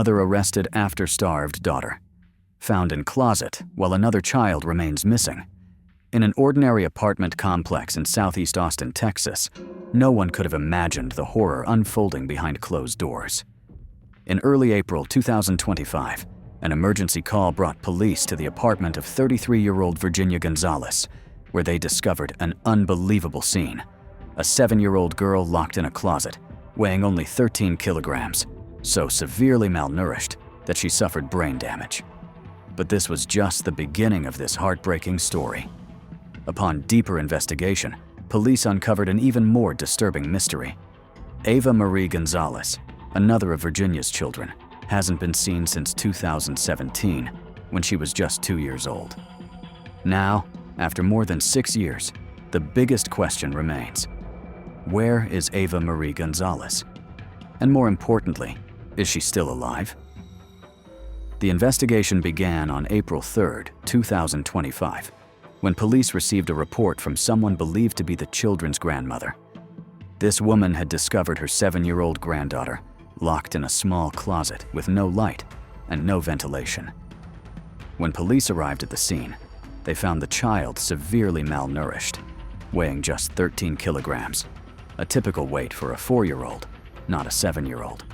Mother arrested after starved daughter. Found in closet while another child remains missing. In an ordinary apartment complex in southeast Austin, Texas, no one could have imagined the horror unfolding behind closed doors. In early April 2025, an emergency call brought police to the apartment of 33-year-old Virginia Gonzales, where they discovered an unbelievable scene. A 7-year-old girl locked in a closet, weighing only 13 kilograms, so severely malnourished that she suffered brain damage. But this was just the beginning of this heartbreaking story. Upon deeper investigation, police uncovered an even more disturbing mystery. Ava Marie Gonzales, another of Virginia's children, hasn't been seen since 2017, when she was just 2 years old. Now, after more than 6 years, the biggest question remains: where is Ava Marie Gonzales? And more importantly, is she still alive? The investigation began on April 3, 2025, when police received a report from someone believed to be the children's grandmother. This woman had discovered her 7-year-old granddaughter locked in a small closet with no light and no ventilation. When police arrived at the scene, they found the child severely malnourished, weighing just 13 kilograms, a typical weight for a 4-year-old, not a 7-year-old.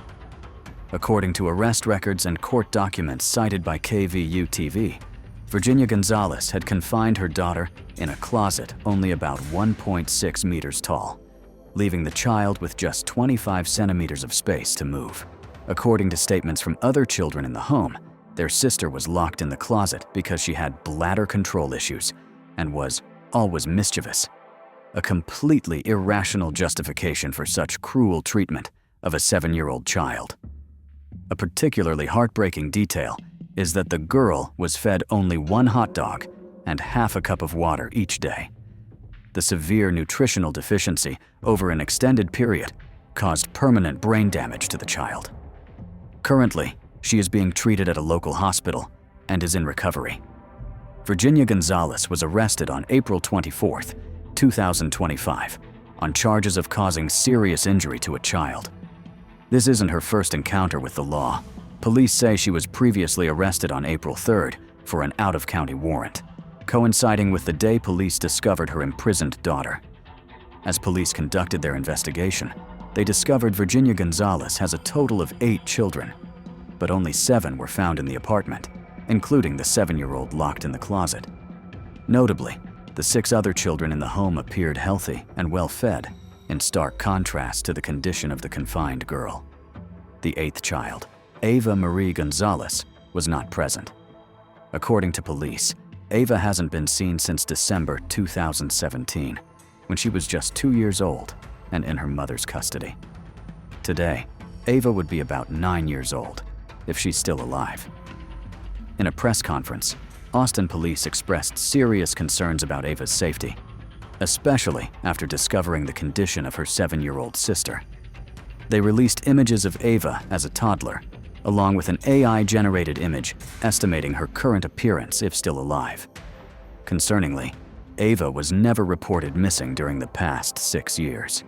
According to arrest records and court documents cited by KVUE-TV, Virginia Gonzales had confined her daughter in a closet only about 1.6 meters tall, leaving the child with just 25 centimeters of space to move. According to statements from other children in the home, their sister was locked in the closet because she had bladder control issues and was always mischievous. A completely irrational justification for such cruel treatment of a 7-year-old child. A particularly heartbreaking detail is that the girl was fed only 1 hot dog and half a cup of water each day. The severe nutritional deficiency over an extended period caused permanent brain damage to the child. Currently, she is being treated at a local hospital and is in recovery. Virginia Gonzales was arrested on April 24, 2025, on charges of causing serious injury to a child. This isn't her first encounter with the law. Police say she was previously arrested on April 3rd for an out-of-county warrant, coinciding with the day police discovered her imprisoned daughter. As police conducted their investigation, they discovered Virginia Gonzales has a total of 8 children, but only 7 were found in the apartment, including the 7-year-old locked in the closet. Notably, the 6 other children in the home appeared healthy and well-fed, in stark contrast to the condition of the confined girl. The 8th child, Ava Marie Gonzales, was not present. According to police, Ava hasn't been seen since December 2017, when she was just 2 years old and in her mother's custody. Today, Ava would be about 9 years old, if she's still alive. In a press conference, Austin police expressed serious concerns about Ava's safety, especially after discovering the condition of her 7-year-old sister. They released images of Ava as a toddler, along with an AI-generated image estimating her current appearance if still alive. Concerningly, Ava was never reported missing during the past 6 years.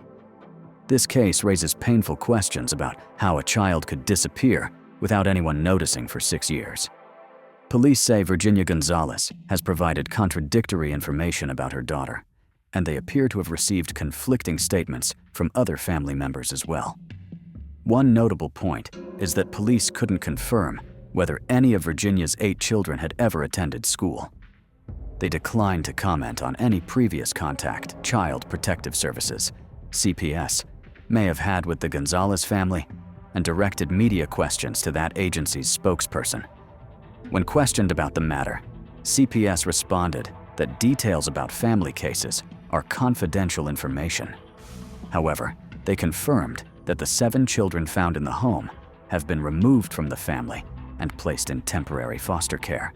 This case raises painful questions about how a child could disappear without anyone noticing for 6 years. Police say Virginia Gonzales has provided contradictory information about her daughter, and they appear to have received conflicting statements from other family members as well. One notable point is that police couldn't confirm whether any of Virginia's 8 children had ever attended school. They declined to comment on any previous contact Child Protective Services, CPS, may have had with the Gonzales family, and directed media questions to that agency's spokesperson. When questioned about the matter, CPS responded that details about family cases are confidential information. However, they confirmed that the 7 children found in the home have been removed from the family and placed in temporary foster care.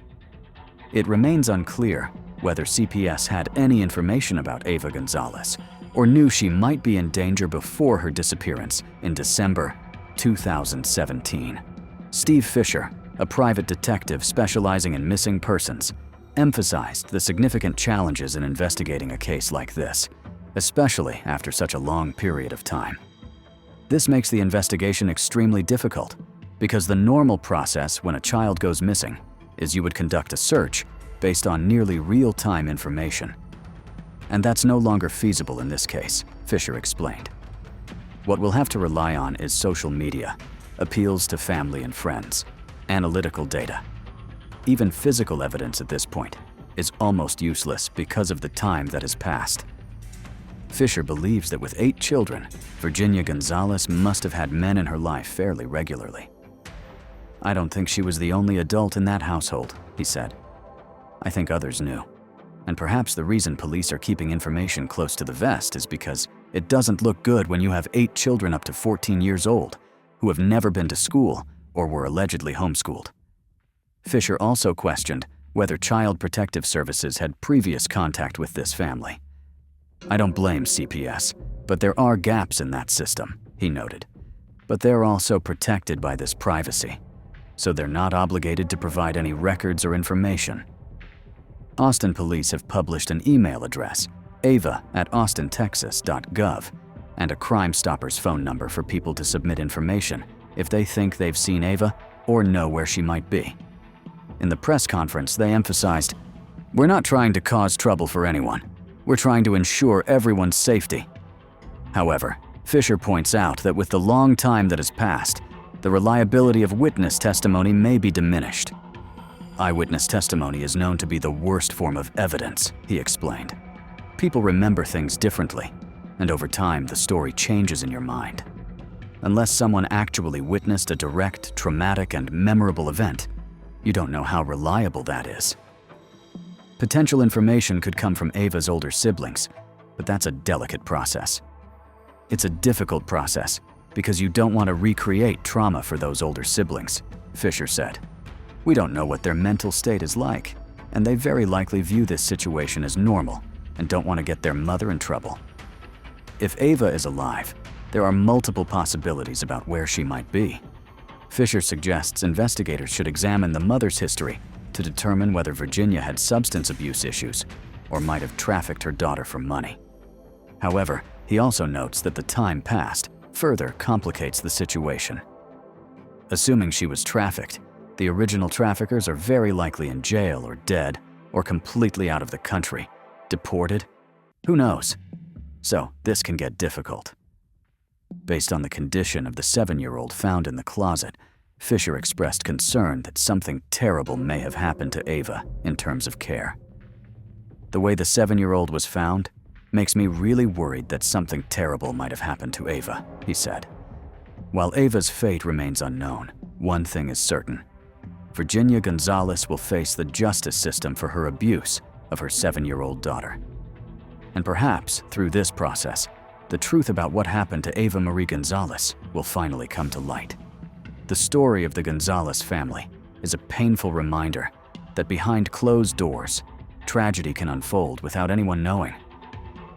It remains unclear whether CPS had any information about Ava Gonzales or knew she might be in danger before her disappearance in December 2017. Steve Fisher, a private detective specializing in missing persons, emphasized the significant challenges in investigating a case like this, especially after such a long period of time. This makes the investigation extremely difficult, Because the normal process when a child goes missing is you would conduct a search based on nearly real-time information. And that's no longer feasible in this case, Fisher explained. What we'll have to rely on is social media, appeals to family and friends, analytical data. Even physical evidence at this point is almost useless because of the time that has passed. Fisher believes that with 8 children, Virginia Gonzales must have had men in her life fairly regularly. "I don't think she was the only adult in that household," he said. "I think others knew. And perhaps the reason police are keeping information close to the vest is because it doesn't look good when you have 8 children up to 14 years old who have never been to school or were allegedly homeschooled." Fisher also questioned whether Child Protective Services had previous contact with this family. "I don't blame CPS, but there are gaps in that system," he noted. "But they're also protected by this privacy, so they're not obligated to provide any records or information." Austin police have published an email address, ava@austintexas.gov, and a Crime Stoppers phone number for people to submit information if they think they've seen Ava or know where she might be. In the press conference, they emphasized, "We're not trying to cause trouble for anyone. We're trying to ensure everyone's safety." However, Fisher points out that with the long time that has passed, the reliability of witness testimony may be diminished. "Eyewitness testimony is known to be the worst form of evidence," he explained. "People remember things differently, and over time the story changes in your mind. Unless someone actually witnessed a direct, traumatic, and memorable event, you don't know how reliable that is." Potential information could come from Ava's older siblings, but that's a delicate process. It's a difficult process because you don't want to recreate trauma for those older siblings, Fisher said. "We don't know what their mental state is like, and they very likely view this situation as normal and don't want to get their mother in trouble. If Ava is alive, there are multiple possibilities about where she might be." Fisher suggests investigators should examine the mother's history to determine whether Virginia had substance abuse issues or might have trafficked her daughter for money. However, he also notes that the time passed further complicates the situation. Assuming she was trafficked, the original traffickers are very likely in jail or dead or completely out of the country, deported. Who knows? So this can get difficult. Based on the condition of the 7-year-old found in the closet, Fisher expressed concern that something terrible may have happened to Ava in terms of care. "The way the 7-year-old was found makes me really worried that something terrible might have happened to Ava," he said. While Ava's fate remains unknown, one thing is certain. Virginia Gonzales will face the justice system for her abuse of her 7-year-old daughter. And perhaps, through this process, the truth about what happened to Ava Marie Gonzales will finally come to light. The story of the Gonzales family is a painful reminder that behind closed doors, tragedy can unfold without anyone knowing.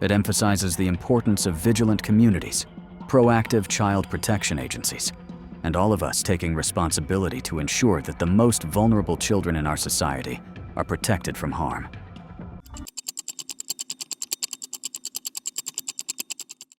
It emphasizes the importance of vigilant communities, proactive child protection agencies, and all of us taking responsibility to ensure that the most vulnerable children in our society are protected from harm.